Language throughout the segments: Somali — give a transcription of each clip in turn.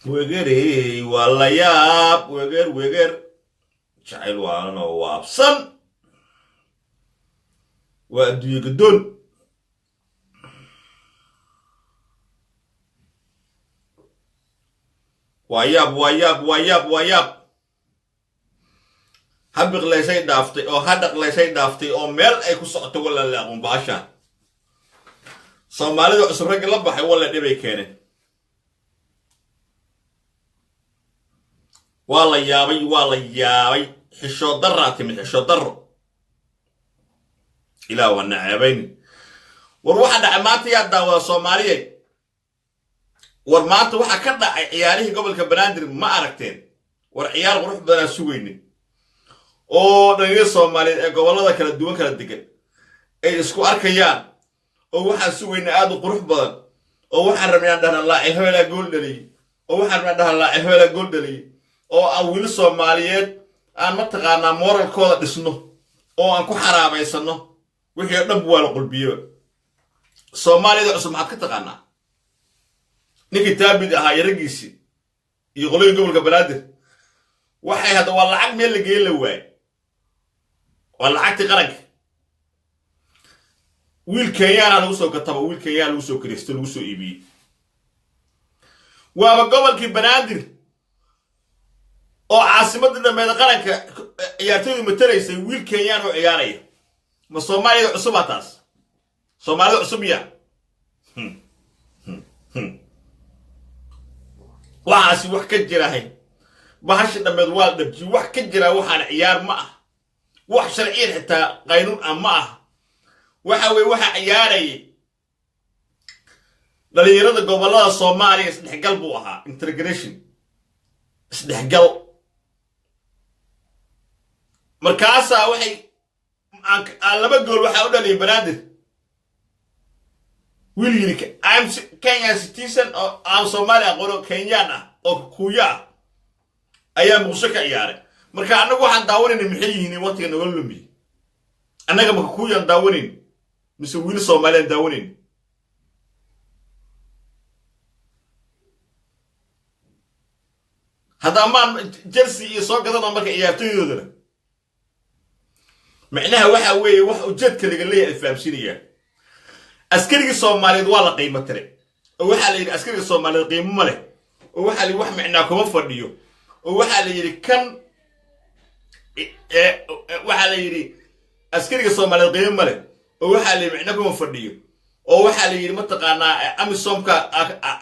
وغيري والله ياب وغير شعيل وانا وابصن وادو يقدون وياب حبق لي شيء دافتي او حدق لي شيء دافتي او ميل اي كسوقتو ولا لا مباشا Soomaalidu cusub rag la baxay wala dhibay keenay wala yaabay xisho darraati mid xisho darro ila wana ceebayn war waxa dhacay maanta yaa daawada Soomaaliyeed war maanta waxa ka dhacay ciyaarihii gobolka Banaadir ma aragteen war ciyaar qurux badan sugayni oo dhalinyarada Soomaaliyeed ee gobolada kala duwan kala degan ay isku arkayaan oo waxa sugayna aad u qurux badan oo waxa rabnaa dhahan la ehela gool dhali oo waxa rabnaa dhahan la ehela gool dhali oo awil Soomaaliyeed aan ma taqaana moralkooda dhisno oo aan ku xaraabaysano wixii dhab wala qalbiyo Soomaalida cusub maxad ka taqaana ninki taabid ahaa yaragiisi iyo qolay gobolka Banaadir waxay hada wala lacag meel la geeyay la waay wala lacagti qaranka wiil Kenyaan lagu soo gataba wiil Kenyaan lagu soo kristo lagu soo iibiyay waa gobolkii Banaadir oo caasimadda dhameed qaranka ciyaartoydu matalaysay wiil Kenyaan oo ciyaaraya ma Soomaalida cusub taas Soomaalida cusub ya waxaasi wax ka jirahay bahash dhameed waa dhabji wax ka jira waxaan ciyaar ma ah wax sharciin xitaa qaynuun ma ah waxa way waxa ciyaaray dhalinyarada gobolada Soomaaliya isdhexgal buu ahaa integration isdhexgal markaas waxay laba gool waxa u dhaliyay Banaadir wiilka I'm Kenyan citizen oo aan Soomaaliya qoro Kenyan ah oo kuya ayaa muqsho ka ciyaaray marka anagu waxaan daawanayna maxay yihiin waqtiga nolol lumi anaga ma kuya daawanayna mise wiil Soomaaliyeed daawanin hada ma Chelsea iyo soo gadana marka ciyaartoydooda macnaha waxa weeye wax ujeedka laga leeyahay fahamsiinaya askariga Soomaaliyeed waa la qiimo tire oo waxa la yiri askariga Soomaaliyeed qiimo ma leh oo waxa la wax macnaa kuma fadhiyo oo waxa la yiri kan waxa la yiri askariga Soomaaliyeed qiimo ma leh oo waxa la macna kuma fadhiyo oo waxa la yiri ma taqaana amisomka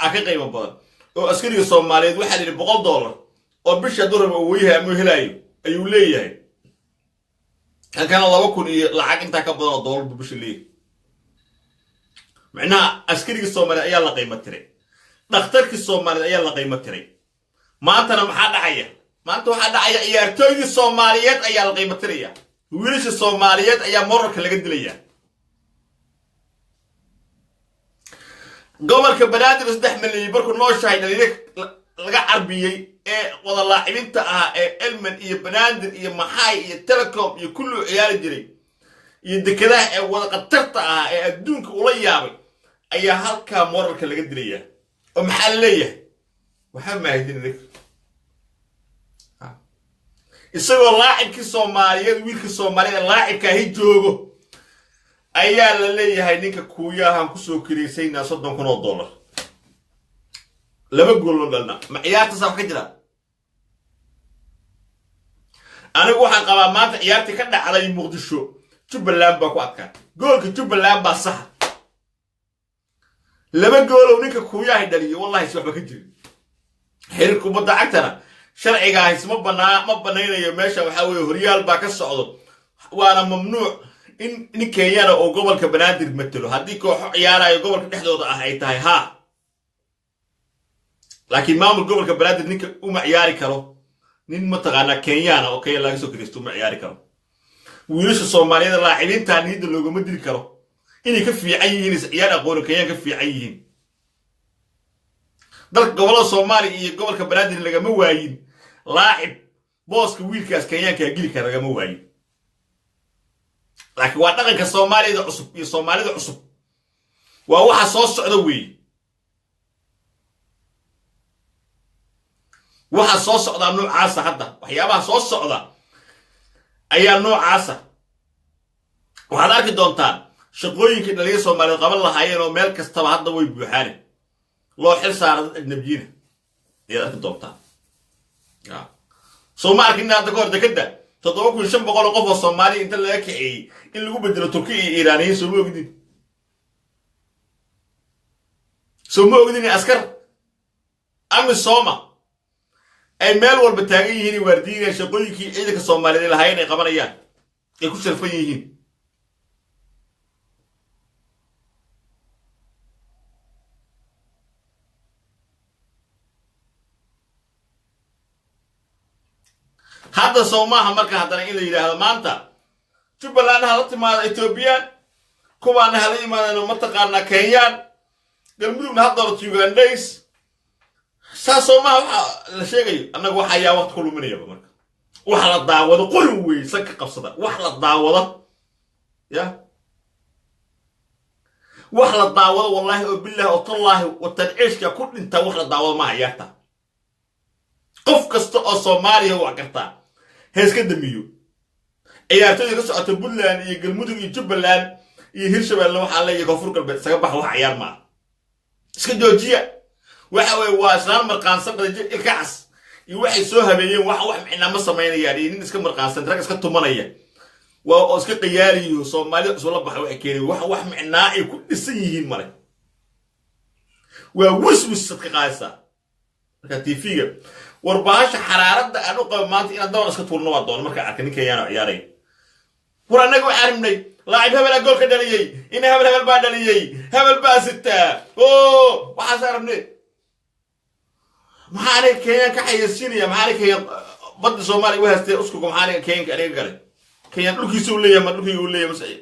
ka qiimo badan oo askariga Soomaaliyeed waxa la yiri $100 oo bisha dollar oo yahay ama helayo ayuu leeyahay kana 2,000 iyo lacag inta ka badan oo dollar bisha leeyahay macna askariga Soomaaliyeed ayaa la qiimo tiray dhakhtarka Soomaaliyeed ayaa la qiimo tiray maanta maxaa dhacaya maanta waxa dhacaya ciyaartoyda Soomaaliyeed ayaa la qiimo tiraya wiilasha Soomaaliyeed ayaa moralka laga dilaya gobolka Banaadir 3 milyan barku noo shahaynay laga carbiyay ee wada laacibinta ah ee Elman iyo Banaadir iyo Maxay iyo Telecom iyo kullu ciyaar jiray iyo dekadaha ee wada qatarta ah ee adduunka ula yaabay ayaa halka moralka laga dilaya oo maxaa leeyahay waxa ma haydin isagoo laacibkii Soomaaliyeed wiilka Soomaaliyeed laacibka ay joogo ayaa la leeyahay ninka kuuyahan ku soo kireysayna $30,000 laba gool dhalna ma ciyaarta sax ka jira anigu waxaan qabaa maanta ciyaartii ka dhacday Muqdisho Jubbaland baa ku adkaa goolka Jubbaland baa sax laba gool oo ninka kuuyahay dhaliyo wallahi si waxba ka jirin xiriirku badda cagtana sharciga isma banaynayo meesha waxa weeye horyaal baa ka socdo waana mamnuuc in Kenyana oo gobolka Banaadir matalo hadii koox ciyaarayo gobolka dhexdooda ah ay tahay ha laakiin maamul gobolka Banaadir ninka uma ciyaari karo nin ma taqaana Kenyana oo kay laga soo kristo uma ciyaari karo wiilasha Soomaaliyeed laacibiinta niida looguma diri karo inay ka fiican yihiin ciyaar aqoon Kenyan ka fiican yihiin dalka gobolka Soomaaliya iyo gobolka Banaadir lagama waayin laacib booska wiilkaas Kenyanka gili kara lagama waayin laakiin waa dhaqanka Soomaalida cusub iyo Soomaalida cusub waa waxa soo socda weey waxa soo socda noocaasa hadda waxyaabaha soo socda ayaa noocaasa waxaad arki doontaan shaqooyinka dhalinyarada Soomaaliyeed qaban lahaayeen oo meel kastaba hadda way buuxaan loo xil saaray ajnabiyiina ayaad arki doontaan soo ma arkin hadda ka hor dekada 7500 qof oo Soomaali inta laga kiciyay in lagu bedelo Turkiga iyo Iiraaniyiin soo ma ogdin askar amisooma ay meel walba taagan yihiin waardiyiin shaqooyinkii ciidanka Soomaaliyeed lahaayeen ay qabanayaan ay ku sharfan yihiin hadda Soomaha marka hadana in la yiraahdo maanta Jubbaland hala timaado Ethiopia kuwaana hala yimaadaan mataqaana Kenya galmudugna hadda Ugandays Soomaha waxa la sheegay anagu waxa yaa waqti ku luminaya marka waxa la daawado qorin weeysan ka qabsada wax la daawado ya wax la daawado wallahi oo billahi oo tallahi wa tadciishka ku dhinta wax la daawado ma hayata qof kasta oo Soomaaliya wax gartaa heeska damiyo ciyaartooyda ka socota Puntland iyo galmudug iyo Jubbaland iyo Hirshabeelle waxa la yeeyo Koonfur Galbeed saga bax wax ciyaar ma iska joojiya waxa way waasaan marqaansan qadajir ilkaas iyo waxay soo habeeyeen wax micna ma sameynayaan in iska marqaansan rag iska tumanaya waa oo iska qiyaariyo Soomaaliya soo la baxay wax keenay wax micna ay ku dhisan yihiin mare waa wiswis sadka qaaysa marka TV-ga warbaahisha xaraaradda aan u qabo maanta in doon iska tuurno waa doon marka arkin Kenya ciyaaray war anagu arnay laacib hebel gool ka dhaliyay in hebel baa dhaliyay hebel baa sita oo waxa saarnay maxaa Kenya ka xayeysiinaya maxaa Kenya bad Soomaali u haystay usku maxaa Kenya aniga galay Kenya dhulkiisa uu leeyahay ma dhulkiisa uu leeyahay masay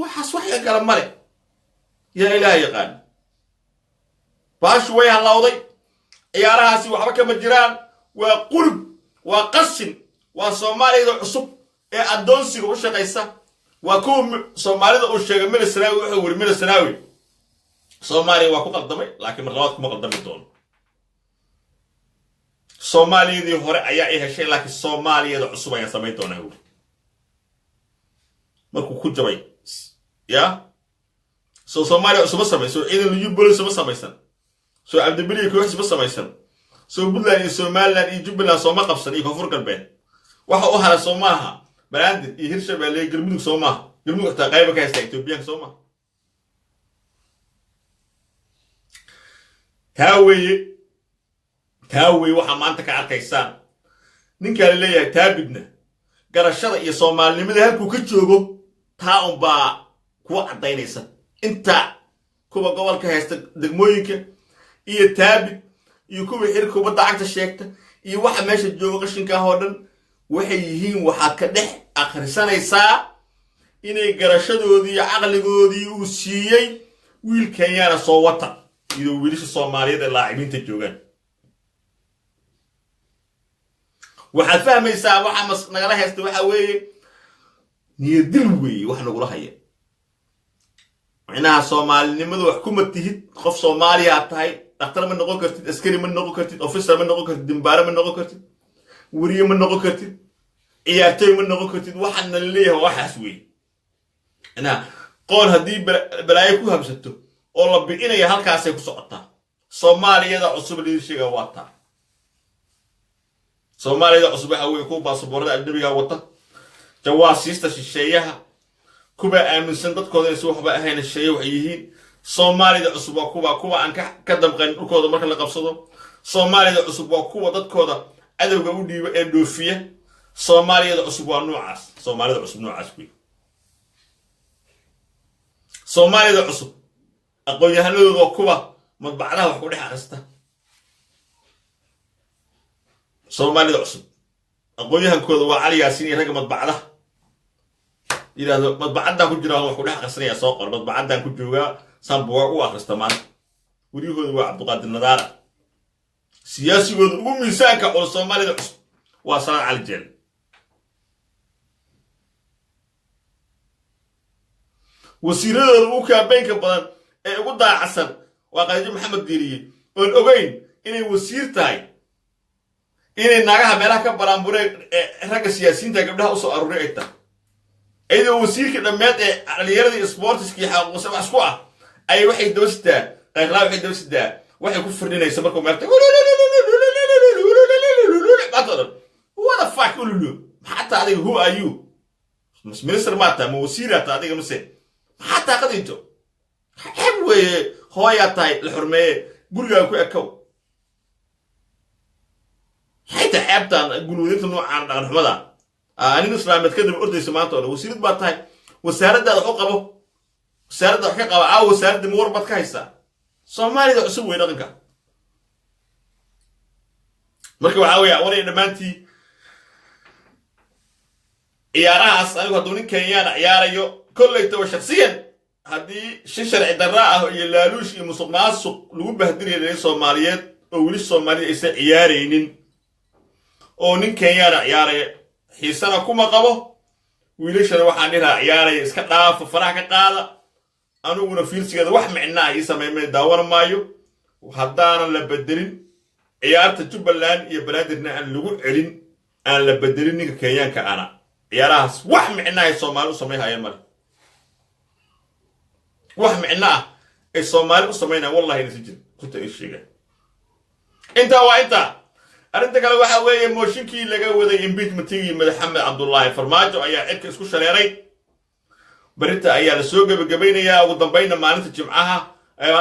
waxa wax kala mare ya ilaahay yaqaan bash way halawday ciyaarahaasi waxba kama jiraan waa qurb waa qashin waa Soomaalida cusub ee adoonsiga u shaqeysa waa kuwa Soomaalida oo sheegay meel Sanaawi wuxuu wari meel Sanaawi Soomaaliya waa ku qaldamay laakiin mar labaad kuma qaldami doono Soomaaliyadii hore ayaa ay heshay laakiin Soomaaliyada cusub ayaa sameey doona markuu ku jabay ya Soomaaliya cusub sameeyso ciidan liyu booliis sameeysan soo Abdibili ku xisb sameeysan soo Puntland iyo Somaliland iyo Jubbaland soo ma qabsan iyo Koonfur Galbeed waxa uu hara Soomaha Baraand iyo Hirshabeelle galmudug Soomaha galmudug ta qayb ka haysta Ethiopia Soomaha taaway waxa maanta ka arkaysaan ninka la leeyahay taabidna garashada iyo Soomaalinimada halku ka joogo taa un baa ku cadaynaysa inta kuwa gobolka haysta degmooyinka iyo taabid iyo kuwa xirka kubadda cagta sheegta iyo waxa meesha jooga qashinka oo dhan waxay yihiin waxa ka dhex akhrisanaysaa inay garashadoodii iyo aqligoodii uu siiyay wiil Kenyana soo wata iyo wiilasha Soomaaliyeed ee laacibiinta joogan waxaad fahmaysaa waxa nagala haysta waxa weeye niyadil weeye wax nagu lahaya macnaha Soomaalinimadu wax kuma tihid qof Soomaaliya tahay dhaqtar ma noqon kartid askari ma noqon kartid officer ma noqon kartid dimbaare ma noqon kartid wariye ma noqon kartid ciyaartooy ma noqon kartid waxaan la leeyahay waxaas weeye ana qoon hadii balaayo ku habsato oo la biinaya halkaas ay ku socotaa Soomaaliyada cusub liishiga wata Soomaaliyada cusub waxa weeye ku baasaboorada ajnabiga wata jawaasiista shisheeyaha kuba aaminsan dadkooda inay waxba ahayn shay wax yihiin Soomaalida cusub waa kuwa aan ka damqan dhulkooda marka la qabsado Soomaalida cusub waa kuwa dadkooda adawga u dhiiba ee dhoofiya Soomaaliyada cusub waa noocaas Soomaalida cusub noocaas weey Soomaalida cusub aqoon-yahanadooda kuwa madbacadaha wax ku dhex akhriста Soomaalida cusub aqoon-yahankooda waa Cali Yaasiin iyo rag madbacadaha yiraahdo madbacadda ku jira wax ku dhex akhrisanaya soo qor madbacaddan ku jooga sambuwa u akhrista maanta wariyahooda waa Cabduqaadir Nadaara siyaasigooda ugu miisaanka oo Soomaalida cusub waa Salaad Cali Jeel wasiiradooda ugu kaabeynka badan ee ugu daacsan waa Qaadim Maxamed Diiriye oo ogeyn inay wasiir tahay inay naagaha meelaha ka baraanbureen ragga siyaasiyiinta gabdhaha u soo aruuray ay tahay iyadoo wasiirka dhammeed ee dhallinyaradii sportiskii xaquuqsa wax isku ah ay waxay daba sitaa qayrlaa waxay daba sitaa waxay ku firdhinaysa markuu meelta what the fuck ululu maxaa adiga who are you minister maata ma wasiirata adiga mise maxaa taaqadinto xeb weeye hooyaa tahay la xurmeeye gurigaa ku ekow حتى عبتان قلودين نوع عن حمدا أنا إسلام تكلم أردي سمعته أنا وسيرة باتاي وسارد هذا حقبه سارد حقبه أو سارد مور باتكايسا صومالي ده أسوي ده مركب عاوية وري دمانتي عيارها أنا قدوني كيان عياريو كل يتوه شخصيا هذه شرع الدراء يلالوش يمصناس لو بهدري لي صوماليات أو لي صومالي إسا عيارينين oo nin Kenyan ciyaaraya xiisana kuma qabo wiilashana waxaan dhiraa ciyaaraya iska dhaaf faraha ka qaada anuguna fiilsigeeda wax micnaa ay sameeyay daawan maayo haddaana la bedelin ciyaarta Jubaland iyo Banaadirna aan lagu celin aan la bedelin ninka Kenyanka ana ciyaarahaas wax micnaa ay Soomaalidu sameeyay mar wax micnaa ay Soomaalidu sameeyay wallahi nasiib kunta ishiga inta أنت قالوا واحد ويا موشنكي لقى وذا إمبيت متيجي محمد عبد الله فرماجو أيا عدك إسكو شليري بريتا أيا السوق بجبينة يا وضبينا ما أنت جمعها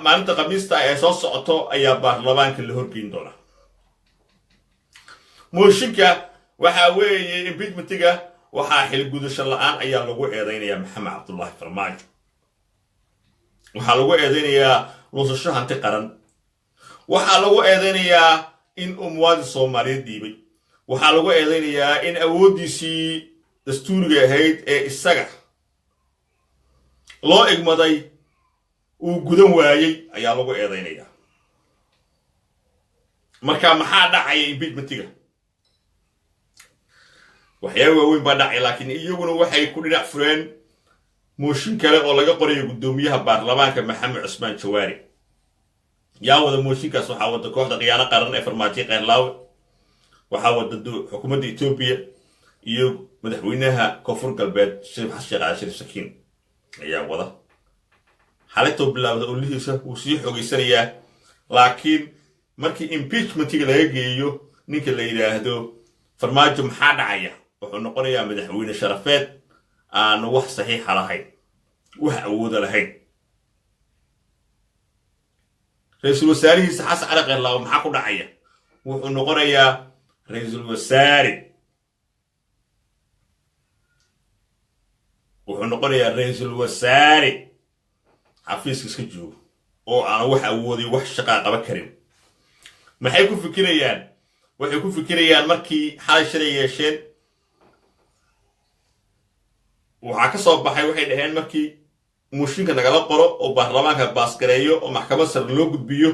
ما أنت قميصتا أيا صوص أطو أيا برلمان كل هربين دولار موشنكا واحد ويا إمبيت متيجي وحا حل جودش الآن أيا لقوا إيدين يا محمد عبد الله فرماجو وحا لقوا إيدين يا نص الشهر أنت قرن وحا لقوا إيدين يا in umwaadi Soomaaliyeed diibay waxa lagu eedeynayaa in awoodiisii dastuuriga ahayd ee isaga loo igmaday uu gudan waayay ayaa lagu eedeynayaa marka maxaa dhacay impeachmentiga waxyaabo weyn baa dhacay laakiin iyaguna waxay ku dhinac fureen mooshin kale oo laga qorayo gudoomiyaha baarlamaanka Maxamed Cusmaan Jawaari يا وذا موشيكاس وحاول تكوح دقيانا قرن إفرماتي قيلاو وحاول تدو حكومة إثيوبيا يو مدحوينها كفر قلبات شريف حشيق على شريف سكين يا وذا حالته بالله وذا ليه وسيح وقيسرية لكن مركي impeachment يجي يو نيك اللي يراهدو فرماجو محاد عيا وحنو قرية مدحوين شرفات أنو وح صحيح على هاي وح عوضة لهاي رئيس الوزراء سحس على غير الله محاكو دعية وحنو قرية رئيس الوزراء وحنو قرية رئيس الوزراء حفيز كسجو أو أنا وح عوضي وح شقاق بكريم ما حيكون فكريان وحيكون فكريان مركي حال شريشين وعكسوا بحي وحيد هين مركي مشين كنا قلب قرأ وبرلمان كباسكريو ومحكمة سر لوجد بيو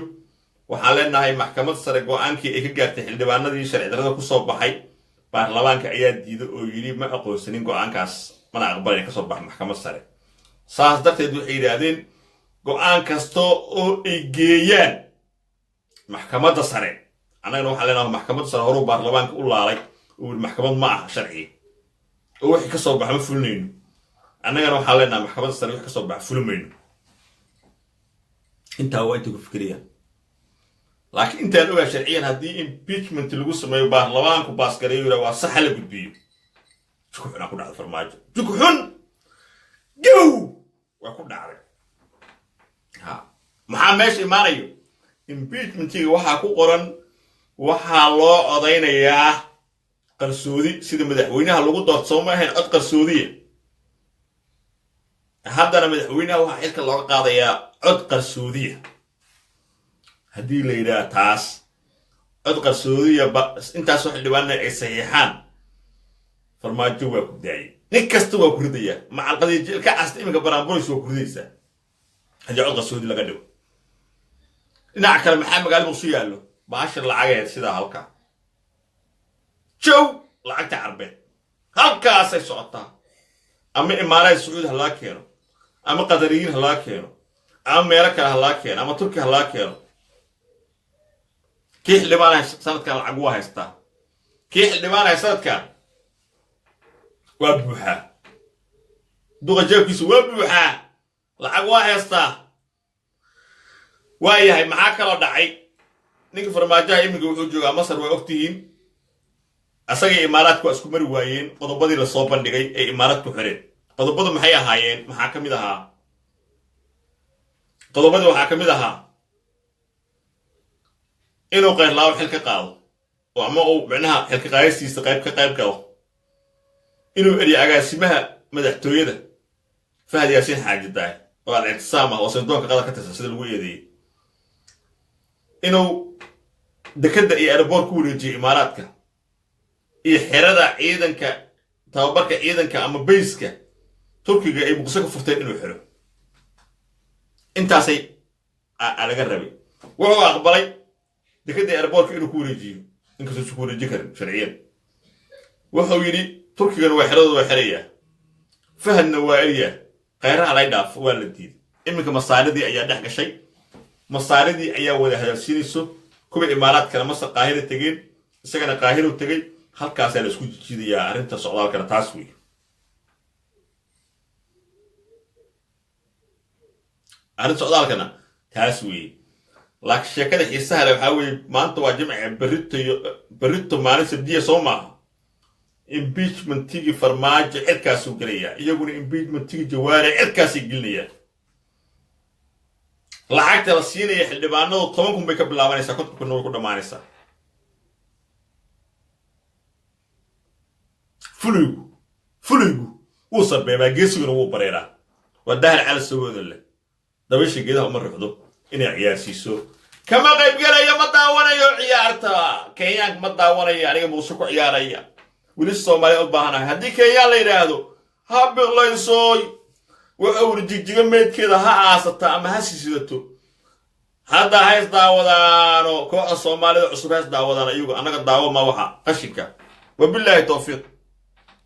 وحالنا هاي محكمة سر جوان كي إيجار تحل دبانا دي شرع درنا كصوب بحي برلمان كأياد ديدو ويجري ما أقول سنين جوان كاس ما نقبل كصوب بحي محكمة سر صاص دكتور دو إيرادين جوان كاستو أو إيجيان محكمة سر أنا نروح علينا محكمة سر هرو برلمان كقول عليك والمحكمة معها شرعي وحكي كصوب بحي مفلنين أنا أروح علينا محكمة السرية كسب بعد فيلمين أنت هو أنت كفكريا لكن أنت لو شرعيا هدي impeachment اللي قصة ما يباه لوانك وباسكريه ولا صح اللي بديه شو كنا كنا على الفرماج شو كحن جو وكنا على ها محمش إيمانيو impeachment تيجي وها كقرن وها الله أضينا إياه قرصودي سيد مدحوينها لو قدرت صومه هن أذكر سعودية هذا أنا مدحوينها وحيلك الله قاضي يا أذكر سعودية هدي ليلة تاس أذكر سعودية بس أنت صح اللي وانا الصحيحان فرماجو وكداي نكستوا وكردية مع القضية كأس إمك برامبوليس وكرديسة هذا أذكر سعودية لقدو نعكر محمد قال موصية له بعشر العجائز سيدا هالكا شو لعقت عربي هالكا أسي سعطا أما إمارات السعود هلا كيرو أما قدريين هلا كيرو أما أمريكا هلا كيرو أما تركيا هلا كيرو كيح اللي ما سنة كان العقوة هيستا كيح اللي ما سنة كان وابوحا دوغا جاب كيسو وابوحا العقوة هيستا وايهاي معاك لو دعي نيك فرماجها يمكن وجوغا مصر وقتين أساقي إماراتكو أسكو مري وايين قضبادي لصوبان ديغي أي إماراتكو حرين قضبادو محايا هايين محاكمي دها قضبادو محاكمي دها إنو قير لاو حلقة قاو وعمو معناها حلقة قايستيس قيب كقيب قاو إنو إلي أغاسيمها مدحتوية فهد ياسين حاجة داي وعلى اعتصامة وصندوق قادة كتساسد الوية دي إنو دكدا إي أربور كوري جي إماراتك إي حرادة عيدنك تابرك عيدنك أما بيسك تركيا إي بقصك فرتين إنو حلو إنتاسي على قربي وهو أقبلي دكدا أربور إنو كوري جي إنك تشكوري جي كرم شرعيا وهو يلي تركيا وحرادة وحرية فهن نوائية غيرها على يداف والدين إمك مصاردي أيا دحق شيء مصاردي أيا وده هذا سيريسو كم الإمارات كان مصر قاهرة تجين سكن قاهرة وتجين هل كاسل اسكو جدي يا أنت سؤال كان تاسوي أنت سؤال كان تاسوي لكن شكله يسهل وحاول ما أنت واجمع بريتو ما نسبديه صوما impeachment تيجي فرماج إركاسو قليا يقول impeachment تيجي جواري إركاسي قليا لعقت الصيني يحل بانو طمكم بيكب لامانيسا كنت كنو كنو مانيسا فلويقو وصل بيما جيسو نو بريرا والدهر على السوود اللي دويش كده عمر رفضو إني عياسيسو كما غيب قال يا مداوانا يا عيارتا كيانك مداوانا يا يعني موسيقى عياريا ولسه ما يبغانا هديك يا ليلى هذا هاب الله يسوي وأورد جيجميت كذا ها عاصتا أما هسيسيتو هذا هاي داودانو كو الصومالي عصباس داودان أيوة أنا قد داود ما وحى قشكا وبالله التوفيق.